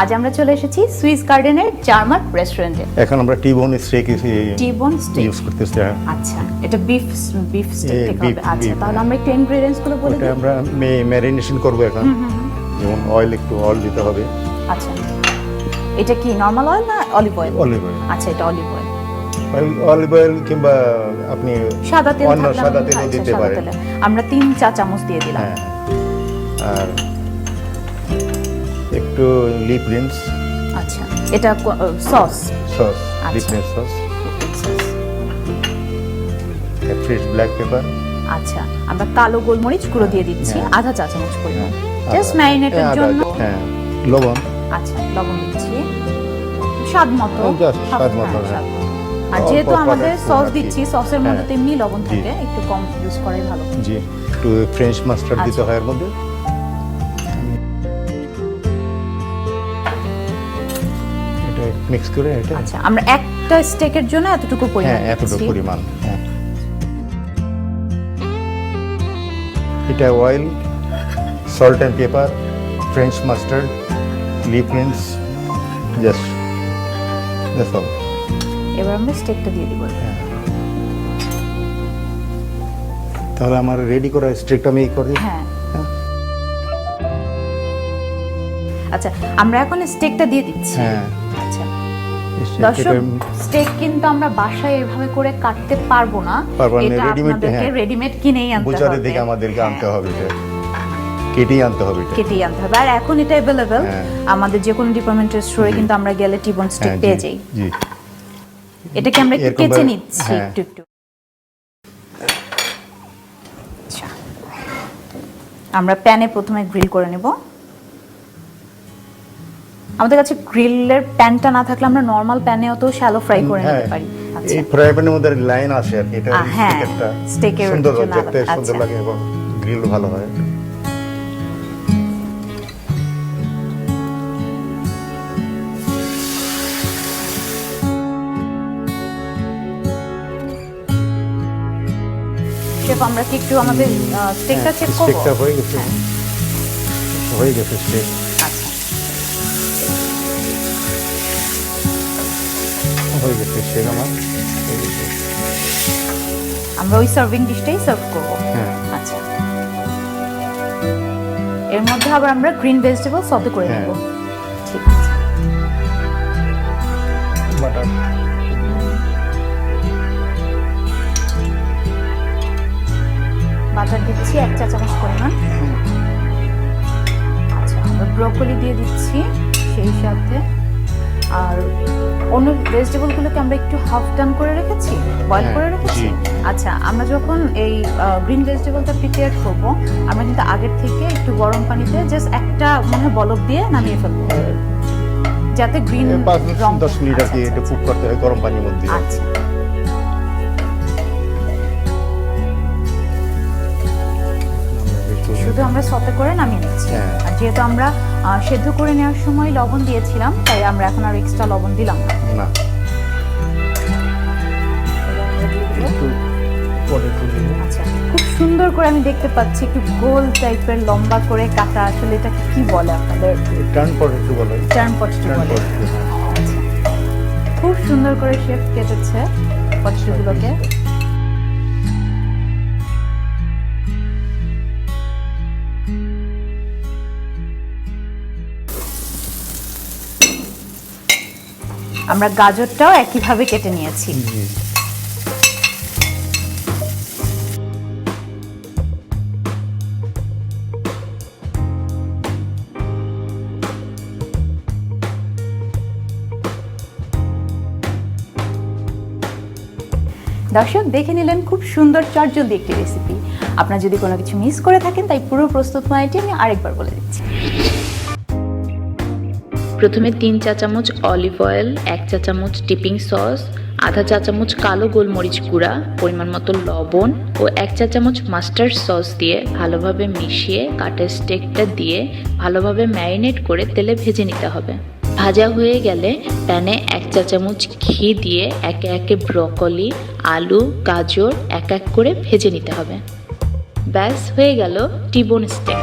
আজ আমরা চলে এসেছি সুইস গার্ডেনের জার্মান রেস্টুরেন্টে। এখন আমরা টিবোন স্টেক ইউজ করতেছি। আচ্ছা, এটা বিফ স্টেক থেকে হবে। আচ্ছা, তাহলে আমরা একটু ইনগ্রেডিয়েন্টস গুলো বলে দিই। আমরা ম্যারিনেশন করব এখন। যেমন অয়েল দিতে হবে। আচ্ছা, এটা কি নরমাল অয়েল না অলিভ অয়েল? Olive oil. আচ্ছা, এটা অলিভ অয়েল। অলিভ অয়েল কিংবা আপনি সাদা তেল দিতে পারেন। আমরা 3 চা চামচ দিয়ে দিলাম। আর একটু লিপ রিন্স। আচ্ছা, এটা sauce lip rinse sauce. Fresh black pepper. আচ্ছা, আমরা কালো গোলমরিচ গুঁড়ো দিয়ে দিচ্ছি আধা চা চামচ পরিমাণ, জাস্ট ম্যারিনেটের জন্য। লবণ। আচ্ছা, লবণ দিচ্ছি স্বাদ মতো। আর যেহেতু আমাদের সস দিচ্ছি, সসের মধ্যে তেমনি লবণ থাকে, একটু কম ইউজ করাই ভালো। জি, একটু ফ্রেঞ্চ মাস্টার্ড দিতে হয় এর মধ্যে। এটা মিক্স করে এটা। আচ্ছা, আমরা একটা স্টেকের জন্য এতটুকু পরিমাণ। এটা oil, salt and pepper, French mustard, lip rinse, just that's all. এবার আমরা স্টেকটা দিয়ে দিব। তাহলে আমার রেডি করা স্টেকটা আমি করি। আচ্ছা, আমরা এখন স্টেকটা দিয়ে দিচ্ছি। আচ্ছা, দর্শক, স্টেক কিন্তু আমরা বাসায় এভাবে করে কাটতে পারবো না, এটা আপনাদেরকে রেডিমেড কিনেই আনতে হবে। বুঝারে দিকে আমাদেরকে আনতে হবে, কেটেই আনতে হবে। আর এখন এটা अवेलेबल আমাদের যে কোনো ডিপার্টমেন্টাল স্টোরে, কিন্তু আমরা গেলে টিবোন স্টেক পেয়ে যাই। জি, এটাকে আমরা একটু কেচে নিচ্ছি একটু। আচ্ছা, আমরা প্যানে প্রথমে গ্রিল করে নেব। আমাদের কাছে গ্রিলের প্যানটা না থাকলে আমরা নরমাল প্যানেও তো শ্যালো ফ্রাই করে নিতে পারি। আচ্ছা, এই ফ্রাই প্যানের মধ্যে লাইন আসে আর এটা স্টেকের সুন্দর দেখতে সুন্দর লাগে এবং গ্রিল ভালো হয়। শেফ, আমরা কি একটু আমাদের স্টেকটা চেক করব? স্টেকটা হয়ে গেছে। স্টেক। আচ্ছা, হয়ে গেছে স্টেক আমার। আমরা ওই সার্ভিং ডিশটাই সার্ভ করব। আচ্ছা, এর মধ্যে আবার আমরা গ্রিন ভেজিটেবল সতে করে নেব। ঠিক আছে, বাটার। বাটার দিচ্ছি 1 চা চামচ পরিমাণ। আচ্ছা, আমরা ব্রোকলি দিয়ে দিচ্ছি সেই সাথে। আর অন্য ভেজিটেবলগুলোকে আমরা একটু হাফ ডান করে রেখেছি, বয়েল করে রেখেছি। আচ্ছা, আমরা যখন এই গ্রিন ভেজিটেবলটা প্রিপেয়ার করব, আমরা কিন্তু আগের থেকে একটু গরম পানিতে জাস্ট একটা বলক দিয়ে নামিয়ে ফেলবো, যাতে গ্রিন 5-10 মিনিট আর কি এটা কুক করতে হয় গরম পানির মধ্যে। আচ্ছা, শুধু আমরা সতে করে নামিয়ে নিচ্ছি। আর যেহেতু আমরা সেদ্ধ করে নেওয়ার সময় লবণ দিয়েছিলাম, তাই আমরা এখন আর এক্সট্রা লবণ দিলাম না। আচ্ছা, খুব সুন্দর করে আমি দেখতে পাচ্ছি একটু গোল টাইপের লম্বা করে কাটা। আসলে এটা কি বলে আপনাদের? টার্ন পটেটো বলে। টার্ন পটেটো বলে। আচ্ছা, খুব সুন্দর করে শেফ কেটেছে পটেটোগুলোকে। আমরা গাজরটাও একইভাবে কেটে নিয়েছি। দর্শক, দেখে নিলেন খুব সুন্দর চটজলদি একটি রেসিপি। আপনারা যদি কোনো কিছু মিস করে থাকেন, তাই পুরো প্রস্তুত প্রণালীটি আমি আরেকবার বলে দিচ্ছি। প্রথমে 3 চা চামচ অলিভ অয়েল, 1 চা চামচ ডিপিং সস, আধা চা চামচ কালো গোলমরিচ গুঁড়া, পরিমাণ মতো লবণ ও 1 চা চামচ মাস্টার্ড সস দিয়ে ভালোভাবে মিশিয়ে কাটা স্টেকটা দিয়ে ভালোভাবে ম্যারিনেট করে তেলে ভেজে নিতে হবে। ভাজা হয়ে গেলে প্যানে 1 চা চামচ ঘি দিয়ে একে একে ব্রকলি, আলু, গাজর এক এক করে ভেজে নিতে হবে। ব্যাস হয়ে গেল টিবোন স্টেক।